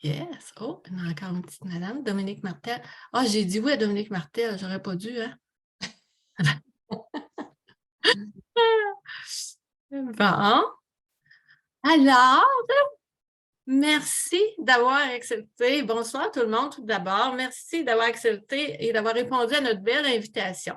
Yes. Oh, il y en a encore une petite madame, Dominique Martel. Ah, j'ai dit oui à Dominique Martel, j'aurais pas dû, hein? Bon. Alors, merci d'avoir accepté. Bonsoir tout le monde, tout d'abord. Merci d'avoir accepté et d'avoir répondu à notre belle invitation.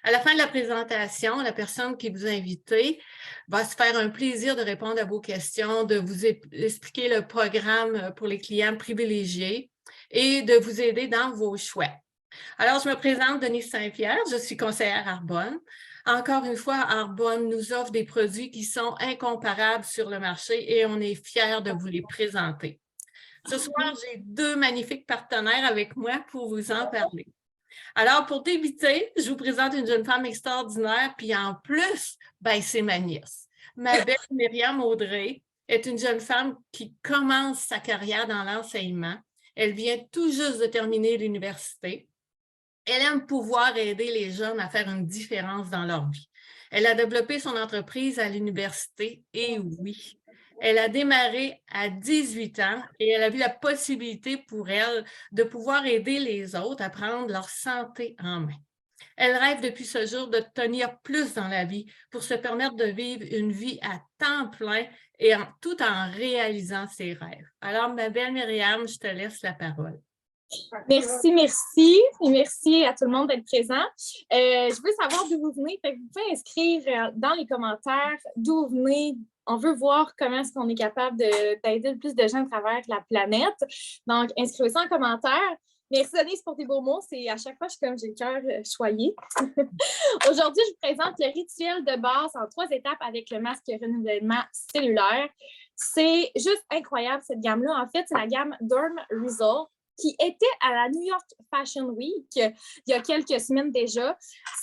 À la fin de la présentation, la personne qui vous a invité va se faire un plaisir de répondre à vos questions, de vous expliquer le programme pour les clients privilégiés et de vous aider dans vos choix. Alors, je me présente Denise Saint-Pierre, je suis conseillère Arbonne. Encore une fois, Arbonne nous offre des produits qui sont incomparables sur le marché et on est fiers de vous les présenter. Ce soir, j'ai deux magnifiques partenaires avec moi pour vous en parler. Alors, pour débuter, je vous présente une jeune femme extraordinaire, puis en plus, ben, c'est ma nièce. Ma belle Myriam Audrey est une jeune femme qui commence sa carrière dans l'enseignement. Elle vient tout juste de terminer l'université. Elle aime pouvoir aider les jeunes à faire une différence dans leur vie. Elle a développé son entreprise à l'université et oui, elle a démarré à 18 ans et elle a vu la possibilité pour elle de pouvoir aider les autres à prendre leur santé en main. Elle rêve depuis ce jour de tenir plus dans la vie pour se permettre de vivre une vie à temps plein et tout en réalisant ses rêves. Alors, ma belle Myriam, je te laisse la parole. Merci et merci à tout le monde d'être présent. Je veux savoir d'où vous venez. Fait que vous pouvez inscrire dans les commentaires d'où vous venez. On veut voir comment est-ce qu'on est capable d'aider le plus de gens à travers la planète. Donc, inscrivez ça en commentaire. Merci Denise pour tes beaux mots. C'est à chaque fois, j'ai le cœur choyé. Aujourd'hui, je vous présente le rituel de base en 3 étapes avec le masque renouvellement cellulaire. C'est juste incroyable cette gamme-là. En fait, c'est la gamme Derm Result, qui était à la New York Fashion Week il y a quelques semaines déjà.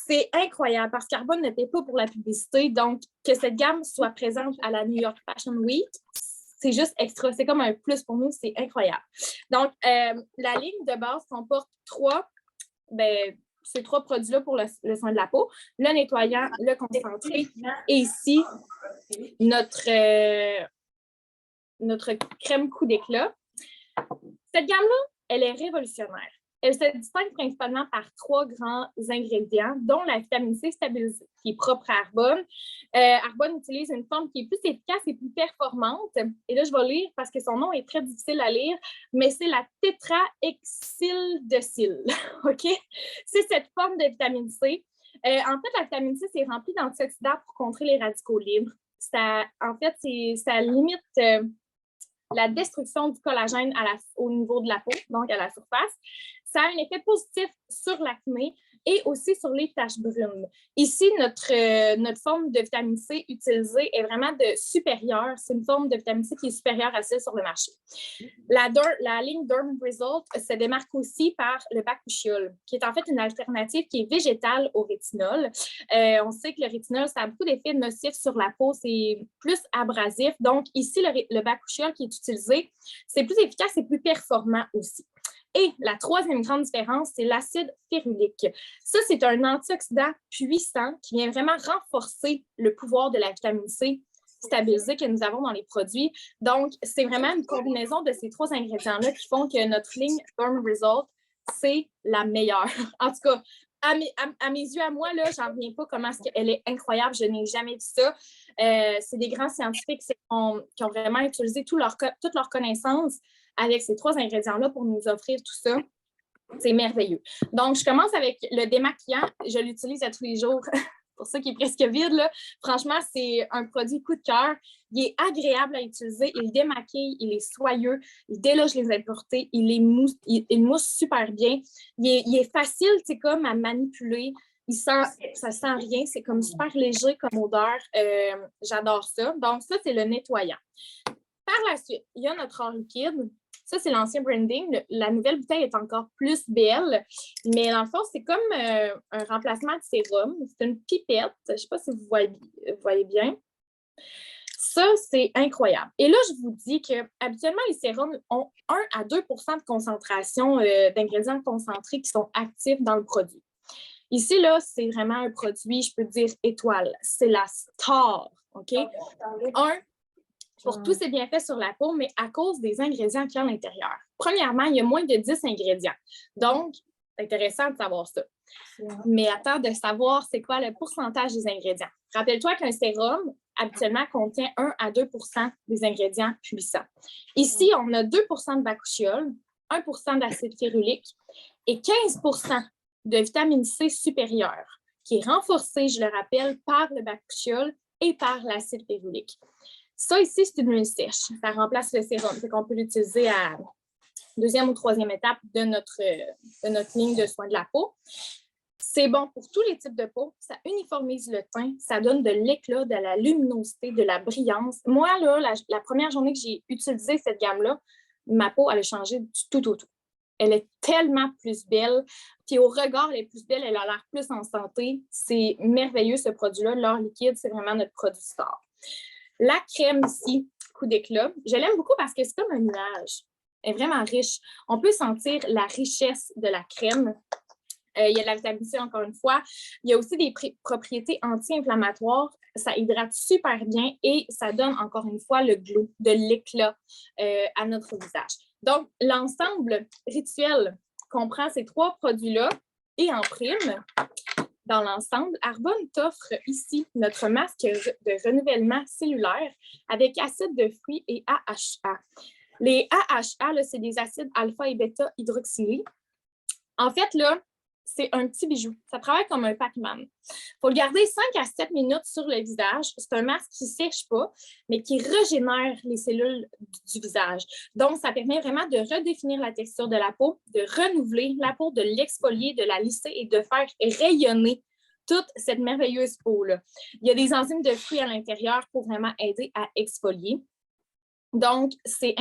C'est incroyable parce qu'Arbonne n'était pas pour la publicité. Donc, que cette gamme soit présente à la New York Fashion Week, c'est juste extra. C'est comme un plus pour nous. C'est incroyable. Donc, la ligne de base comporte ces 3 produits-là pour le soin de la peau, le nettoyant, le concentré et ici, notre crème coup d'éclat. Cette gamme-là, elle est révolutionnaire. Elle se distingue principalement par 3 grands ingrédients, dont la vitamine C stabilisée, qui est propre à Arbonne. Arbonne utilise une forme qui est plus efficace et plus performante. Et là, je vais lire parce que son nom est très difficile à lire, mais c'est la tétrahexyldecyle. OK? C'est cette forme de vitamine C. En fait, la vitamine C, c'est rempli d'antioxydants pour contrer les radicaux libres. Ça limite la destruction du collagène au niveau de la peau, donc à la surface. Ça a un effet positif sur l'acné et aussi sur les taches brunes. Ici, notre forme de vitamine C utilisée est vraiment supérieure. C'est une forme de vitamine C qui est supérieure à celle sur le marché. La ligne Derm Result se démarque aussi par le bakuchiol, qui est en fait une alternative qui est végétale au rétinol. On sait que le rétinol, ça a beaucoup d'effets nocifs sur la peau, c'est plus abrasif. Donc ici, le bakuchiol qui est utilisé, c'est plus efficace et plus performant aussi. Et la 3e grande différence, c'est l'acide férulique. Ça, c'est un antioxydant puissant qui vient vraiment renforcer le pouvoir de la vitamine C stabilisée que nous avons dans les produits. Donc, c'est vraiment une combinaison de ces 3 ingrédients-là qui font que notre ligne Derm Result, c'est la meilleure. En tout cas, à mes yeux, à moi, là, j'en reviens pas comment elle est incroyable. Je n'ai jamais vu ça. C'est des grands scientifiques qui ont vraiment utilisé toutes leurs connaissances avec ces 3 ingrédients-là pour nous offrir tout ça. C'est merveilleux. Donc, je commence avec le démaquillant. Je l'utilise à tous les jours. Pour ça qui est presque vide, là. Franchement, c'est un produit coup de cœur. Il est agréable à utiliser. Il démaquille, il est soyeux. Il déloge les impuretés. Il mousse super bien. Il est facile, comme à manipuler. Ça sent rien. C'est comme super léger comme odeur. J'adore ça. Donc, ça, c'est le nettoyant. Par la suite, il y a notre or liquide. Ça, c'est l'ancien branding. La nouvelle bouteille est encore plus belle, mais dans le fond, c'est comme un remplacement de sérum. C'est une pipette. Je ne sais pas si vous voyez bien. Ça, c'est incroyable. Et là, je vous dis qu'habituellement, les sérums ont 1 à 2 de concentration d'ingrédients concentrés qui sont actifs dans le produit. Ici, là, c'est vraiment un produit, je peux dire, étoile. C'est la star, OK? pour tous ces bienfaits sur la peau, mais à cause des ingrédients qu'il y a à l'intérieur. Premièrement, il y a moins de 10 ingrédients. Donc, c'est intéressant de savoir ça. Mais attends de savoir c'est quoi le pourcentage des ingrédients. Rappelle-toi qu'un sérum, habituellement, contient 1 à 2 des ingrédients puissants. Ici, on a 2 de bakuchiol, 1 d'acide férulique et 15 de vitamine C supérieure, qui est renforcée, je le rappelle, par le bakuchiol et par l'acide férulique. Ça, ici, c'est une huile sèche. Ça remplace le sérum. C'est qu'on peut l'utiliser à deuxième ou troisième étape de notre ligne de soins de la peau. C'est bon pour tous les types de peau. Ça uniformise le teint. Ça donne de l'éclat, de la luminosité, de la brillance. Moi, là, la première journée que j'ai utilisé cette gamme-là, ma peau, elle a changé du tout au tout. Elle est tellement plus belle. Puis au regard, elle est plus belle. Elle a l'air plus en santé. C'est merveilleux, ce produit-là. L'or liquide, c'est vraiment notre produit star. La crème ici, coup d'éclat, je l'aime beaucoup parce que c'est comme un nuage. Elle est vraiment riche. On peut sentir la richesse de la crème. Il y a de la vitamine C, encore une fois. Il y a aussi des propriétés anti-inflammatoires. Ça hydrate super bien et ça donne, encore une fois, le glow, de l'éclat à notre visage. Donc, l'ensemble rituel comprend ces 3 produits-là et en prime, dans l'ensemble, Arbonne t'offre ici notre masque de renouvellement cellulaire avec acide de fruits et AHA. Les AHA, là, c'est des acides alpha et bêta hydroxylés. En fait, là, c'est un petit bijou. Ça travaille comme un Pac-Man. Il faut le garder 5 à 7 minutes sur le visage. C'est un masque qui ne sèche pas, mais qui régénère les cellules du visage. Donc, ça permet vraiment de redéfinir la texture de la peau, de renouveler la peau, de l'exfolier, de la lisser et de faire rayonner toute cette merveilleuse peau-là. Il y a des enzymes de fruits à l'intérieur pour vraiment aider à exfolier. Donc, c'est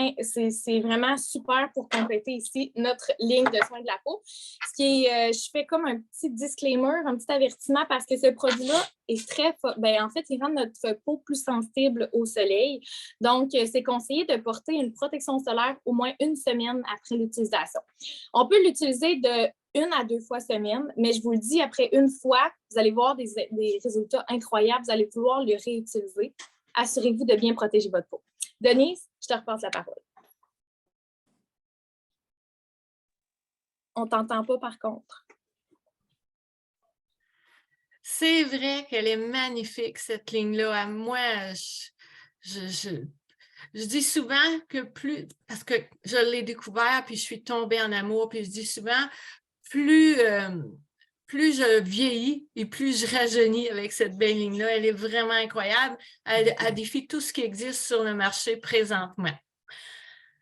vraiment super pour compléter ici notre ligne de soins de la peau. Ce qui est, je fais comme un petit disclaimer, un petit avertissement parce que ce produit-là est très fort. En fait, il rend notre peau plus sensible au soleil. Donc, c'est conseillé de porter une protection solaire au moins 1 semaine après l'utilisation. On peut l'utiliser de 1 à 2 fois semaine, mais je vous le dis, après 1 fois, vous allez voir des résultats incroyables. Vous allez pouvoir le réutiliser. Assurez-vous de bien protéger votre peau. Denise, je te repasse la parole. On ne t'entend pas, par contre. C'est vrai qu'elle est magnifique, cette ligne-là. Moi, je dis souvent que plus, parce que je l'ai découvert, puis je suis tombée en amour, puis je dis souvent, plus je vieillis et plus je rajeunis avec cette belle ligne-là. Elle est vraiment incroyable. Elle défie tout ce qui existe sur le marché présentement.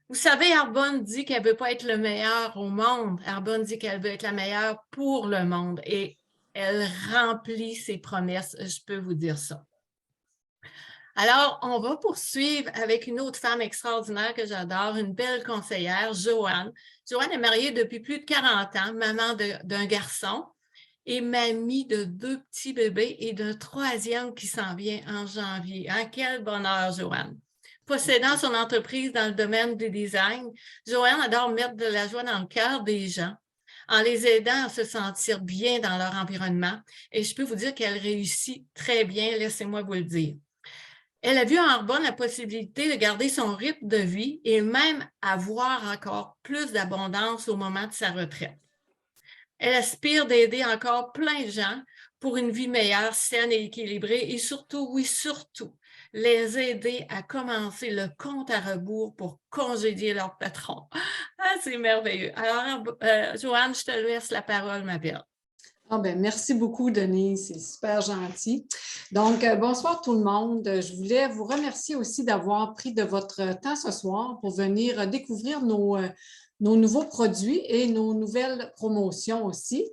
Vous savez, Arbonne dit qu'elle ne veut pas être le meilleur au monde. Arbonne dit qu'elle veut être la meilleure pour le monde et elle remplit ses promesses, je peux vous dire ça. Alors, on va poursuivre avec une autre femme extraordinaire que j'adore, une belle conseillère, Joanne. Joanne est mariée depuis plus de 40 ans, maman d'un garçon et mamie de 2 petits bébés et d'un 3e qui s'en vient en janvier. Hein? Quel bonheur, Joanne! Possédant son entreprise dans le domaine du design, Joanne adore mettre de la joie dans le cœur des gens en les aidant à se sentir bien dans leur environnement. Et je peux vous dire qu'elle réussit très bien, laissez-moi vous le dire. Elle a vu en Arbonne la possibilité de garder son rythme de vie et même avoir encore plus d'abondance au moment de sa retraite. Elle aspire d'aider encore plein de gens pour une vie meilleure, saine et équilibrée et surtout, oui, surtout, les aider à commencer le compte à rebours pour congédier leur patron. Ah, c'est merveilleux. Alors, Joanne, je te laisse la parole, ma belle. Merci beaucoup, Denise. C'est super gentil. Donc, bonsoir tout le monde. Je voulais vous remercier aussi d'avoir pris de votre temps ce soir pour venir découvrir nos nouveaux produits et nos nouvelles promotions aussi.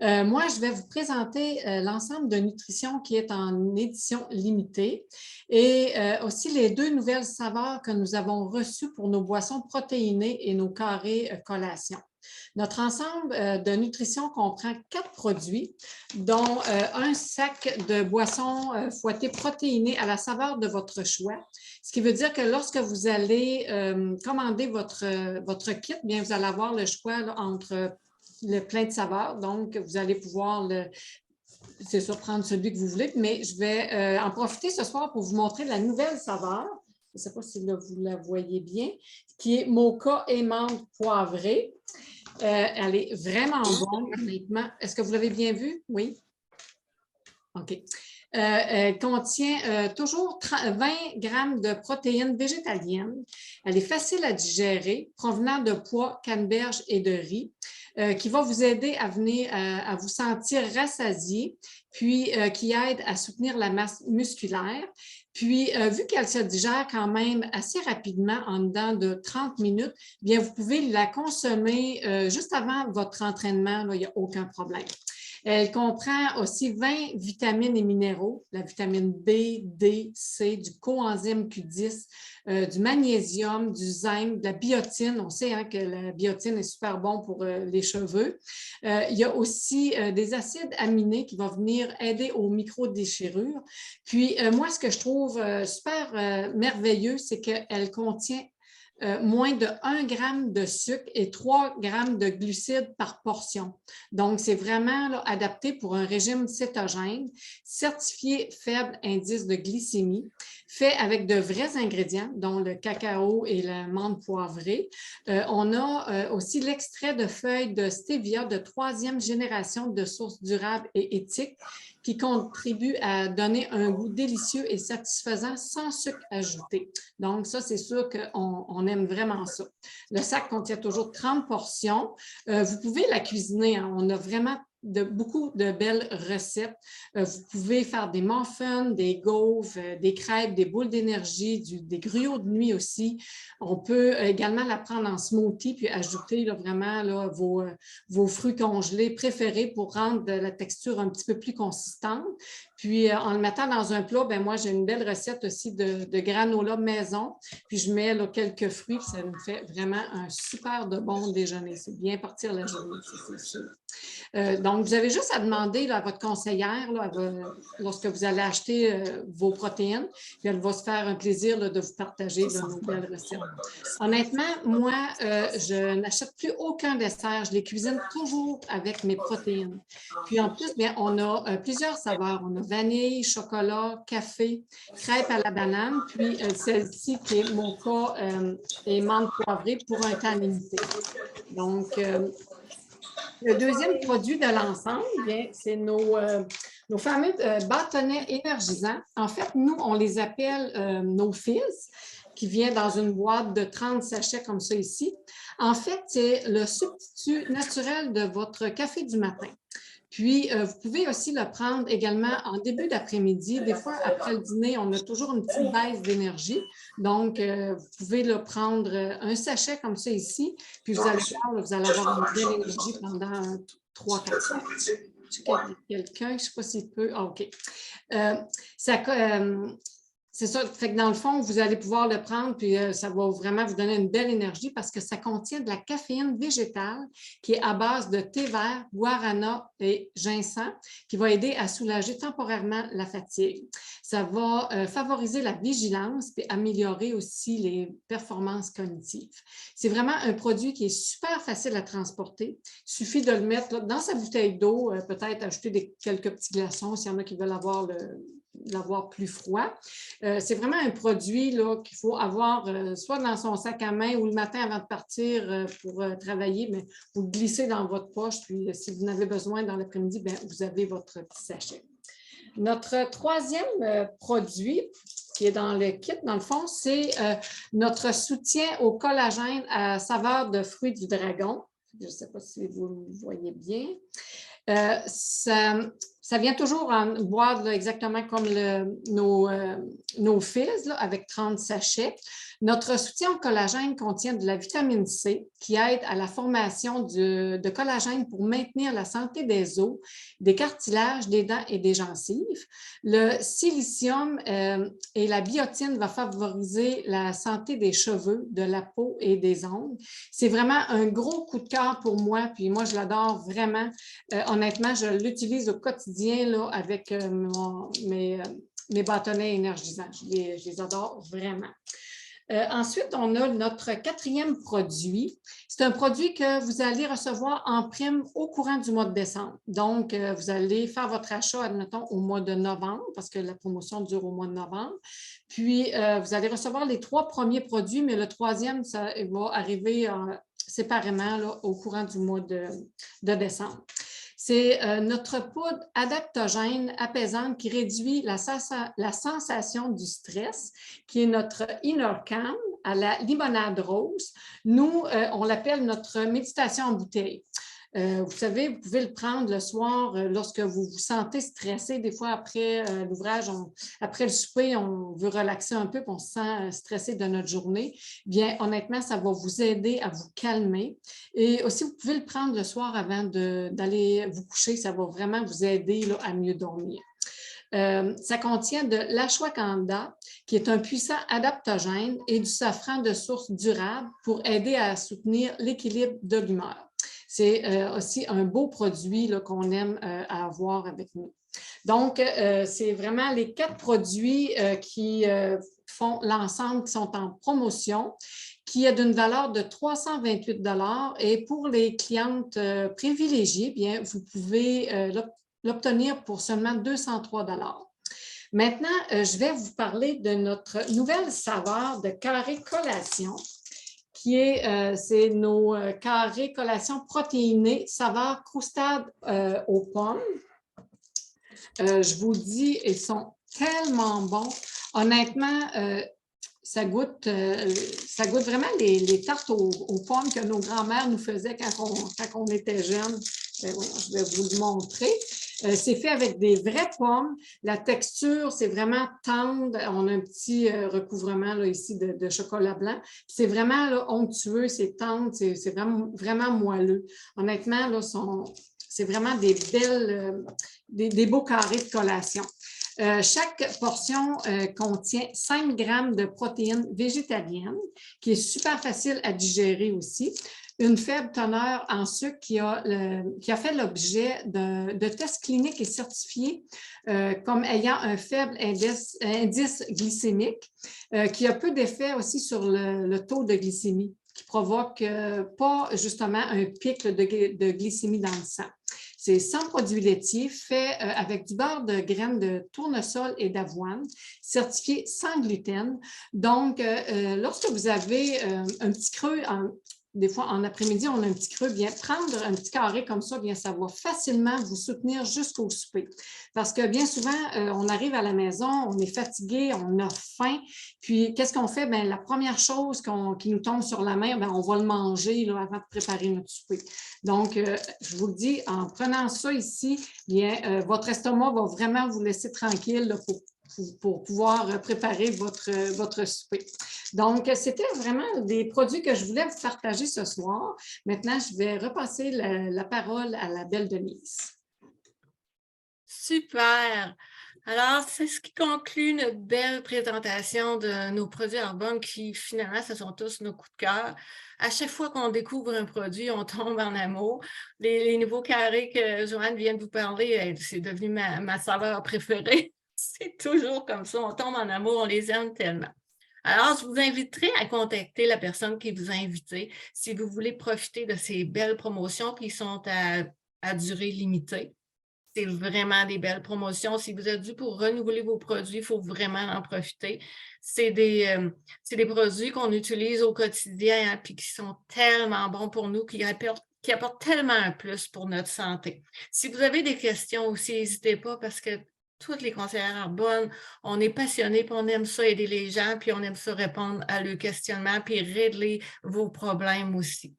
Moi, je vais vous présenter l'ensemble de nutrition qui est en édition limitée et aussi les 2 nouvelles saveurs que nous avons reçues pour nos boissons protéinées et nos carrés collations. Notre ensemble de nutrition comprend 4 produits, dont un sac de boissons fouettées protéinées à la saveur de votre choix. Ce qui veut dire que lorsque vous allez commander votre kit, bien, vous allez avoir le choix là, entre le plein de saveurs. Donc, vous allez pouvoir prendre celui que vous voulez, mais je vais en profiter ce soir pour vous montrer la nouvelle saveur, je ne sais pas si là, vous la voyez bien, qui est mocha et menthe poivrée. Elle est vraiment bonne, honnêtement. Est-ce que vous l'avez bien vue? Oui? OK. Elle contient toujours 20 grammes de protéines végétaliennes. Elle est facile à digérer, provenant de pois, canneberge et de riz, qui va vous aider à venir à vous sentir rassasié, puis qui aide à soutenir la masse musculaire. Puis, vu qu'elle se digère quand même assez rapidement, en dedans de 30 minutes, bien, vous pouvez la consommer juste avant votre entraînement, là, il n'y a aucun problème. Elle comprend aussi 20 vitamines et minéraux, la vitamine B, D, C, du coenzyme Q10, du magnésium, du zinc, de la biotine. On sait que la biotine est super bon pour les cheveux. Il y a aussi des acides aminés qui vont venir aider aux microdéchirures. Puis, moi, ce que je trouve super merveilleux, c'est qu'elle contient moins de 1 gramme de sucre et 3 grammes de glucides par portion. Donc, c'est vraiment là, adapté pour un régime cétogène, certifié faible indice de glycémie, fait avec de vrais ingrédients, dont le cacao et la menthe poivrée. On a aussi l'extrait de feuilles de stevia de 3e génération de sources durables et éthiques qui contribue à donner un goût délicieux et satisfaisant sans sucre ajouté. Donc, ça, c'est sûr qu'on aime vraiment ça. Le sac contient toujours 30 portions. Vous pouvez la cuisiner. Hein. On a vraiment beaucoup de belles recettes. Vous pouvez faire des muffins, des gaufres, des crêpes, des boules d'énergie, des gruyots de nuit aussi. On peut également la prendre en smoothie puis ajouter là, vraiment là, vos fruits congelés préférés pour rendre la texture un petit peu plus consistante. Puis, en le mettant dans un plat, bien, moi, j'ai une belle recette aussi de granola maison. Puis, je mets là, quelques fruits, puis ça me fait vraiment un super de bon déjeuner. C'est bien partir la journée, c'est sûr. Donc, vous avez juste à demander là, à votre conseillère là, lorsque vous allez acheter vos protéines, puis elle va se faire un plaisir là, de vous partager de nos belles recettes. Honnêtement, moi, je n'achète plus aucun dessert. Je les cuisine toujours avec mes protéines. Puis en plus, bien, on a plusieurs saveurs. On a vanille, chocolat, café, crêpe à la banane, puis celle-ci qui est mocha et menthe poivrée pour un temps limité. Donc, le deuxième produit de l'ensemble, c'est nos fameux bâtonnets énergisants. En fait, nous, on les appelle nos fizz, qui vient dans une boîte de 30 sachets comme ça ici. En fait, c'est le substitut naturel de votre café du matin. Puis, vous pouvez aussi le prendre également en début d'après-midi. Des fois, après le dîner, on a toujours une petite baisse d'énergie. Donc, vous pouvez le prendre un sachet comme ça ici. Puis, vous allez voir, vous allez avoir une belle énergie pendant 3-4 heures. Je sais qu'il y a quelqu'un, je ne sais pas s'il peut. Ah, OK. C'est ça. Fait que dans le fond, vous allez pouvoir le prendre, puis ça va vraiment vous donner une belle énergie parce que ça contient de la caféine végétale qui est à base de thé vert, guarana et ginseng, qui va aider à soulager temporairement la fatigue. Ça va favoriser la vigilance et améliorer aussi les performances cognitives. C'est vraiment un produit qui est super facile à transporter. Il suffit de le mettre là, dans sa bouteille d'eau, peut-être ajouter quelques petits glaçons s'il y en a qui veulent l'avoir plus froid. C'est vraiment un produit qu'il faut avoir soit dans son sac à main ou le matin avant de partir pour travailler, mais vous le glissez dans votre poche, puis si vous en avez besoin dans l'après-midi, vous avez votre petit sachet. Notre troisième produit qui est dans le kit, dans le fond, c'est notre soutien au collagène à saveur de fruits du dragon. Je ne sais pas si vous le voyez bien. Ça vient toujours en boîte là, exactement comme nos fizz là, avec 30 sachets. Notre soutien au collagène contient de la vitamine C qui aide à la formation de collagène pour maintenir la santé des os, des cartilages, des dents et des gencives. Le silicium et la biotine vont favoriser la santé des cheveux, de la peau et des ongles. C'est vraiment un gros coup de cœur pour moi, puis moi, je l'adore vraiment. Honnêtement, je l'utilise au quotidien là, avec mes bâtonnets énergisants. Je les adore vraiment. Ensuite, on a notre quatrième produit. C'est un produit que vous allez recevoir en prime au courant du mois de décembre. Donc, vous allez faire votre achat, admettons, au mois de novembre, parce que la promotion dure au mois de novembre. Puis, vous allez recevoir les 3 premiers produits, mais le troisième, ça va arriver séparément là, au courant du mois de décembre. C'est notre poudre adaptogène apaisante qui réduit la sensation du stress, qui est notre Inner Calm à la limonade rose. Nous, on l'appelle notre méditation en bouteille. Vous savez, vous pouvez le prendre le soir lorsque vous vous sentez stressé. Des fois, après l'ouvrage, après le souper, on veut relaxer un peu, puis on se sent stressé de notre journée. Bien, honnêtement, ça va vous aider à vous calmer. Et aussi, vous pouvez le prendre le soir avant d'aller vous coucher. Ça va vraiment vous aider là, à mieux dormir. Ça contient de l'ashwagandha, qui est un puissant adaptogène, et du safran de source durable pour aider à soutenir l'équilibre de l'humeur. C'est aussi un beau produit qu'on aime à avoir avec nous. Donc, c'est vraiment les 4 produits qui font l'ensemble, qui sont en promotion, qui est d'une valeur de 328 $. Et pour les clientes privilégiées, bien, vous pouvez l'obtenir pour seulement 203 $. Maintenant, je vais vous parler de notre nouvelle saveur de carré collation, qui est, c'est nos carrés collation protéinés, saveur croustade aux pommes. Je vous le dis, ils sont tellement bons. Honnêtement, ça goûte vraiment les tartes aux pommes que nos grands-mères nous faisaient quand on était jeunes. Je vais vous le montrer. C'est fait avec des vraies pommes. La texture, c'est vraiment tendre. On a un petit recouvrement là, ici de chocolat blanc. C'est vraiment là, onctueux, c'est tendre, c'est vraiment, vraiment moelleux. Honnêtement, là, c'est vraiment des belles, des beaux carrés de collation. Chaque portion contient 5 grammes de protéines végétaliennes, qui est super facile à digérer aussi. Une faible teneur en sucre qui a fait l'objet de tests cliniques et certifiés comme ayant un faible indice glycémique, qui a peu d'effet aussi sur le taux de glycémie, qui provoque pas justement un pic de glycémie dans le sang. C'est sans produits laitiers, fait avec du beurre de graines de tournesol et d'avoine, certifié sans gluten. Donc, lorsque vous avez un petit creux, des fois en après-midi, on a un petit creux, bien prendre un petit carré comme ça, bien ça va facilement vous soutenir jusqu'au souper. Parce que bien souvent, on arrive à la maison, on est fatigué, on a faim, puis qu'est-ce qu'on fait? Bien, la première chose qui nous tombe sur la main, bien, on va le manger là, avant de préparer notre souper. Donc, je vous le dis, en prenant ça ici, bien, votre estomac va vraiment vous laisser tranquille là, pour pouvoir préparer votre souper. Donc, c'était vraiment des produits que je voulais vous partager ce soir. Maintenant, je vais repasser la parole à la belle Denise. Super! Alors, c'est ce qui conclut notre belle présentation de nos produits Arbonne qui, finalement, ce sont tous nos coups de cœur. À chaque fois qu'on découvre un produit, on tombe en amour. Les nouveaux carrés que Joanne vient de vous parler, c'est devenu ma saveur préférée. C'est toujours comme ça, on tombe en amour, on les aime tellement. Alors, je vous inviterai à contacter la personne qui vous a invité si vous voulez profiter de ces belles promotions qui sont à durée limitée. C'est vraiment des belles promotions. Si vous êtes dû pour renouveler vos produits, il faut vraiment en profiter. C'est des produits qu'on utilise au quotidien et qui sont tellement bons pour nous, qui apportent tellement un plus pour notre santé. Si vous avez des questions aussi, n'hésitez pas parce que toutes les conseillères Arbonne, on est passionnés, puis on aime ça aider les gens, puis on aime ça répondre à leurs questionnements, puis régler vos problèmes aussi.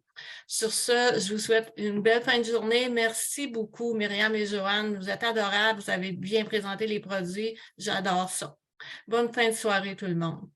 Sur ce, je vous souhaite une belle fin de journée. Merci beaucoup, Myriam et Joanne. Vous êtes adorables. Vous avez bien présenté les produits. J'adore ça. Bonne fin de soirée, tout le monde.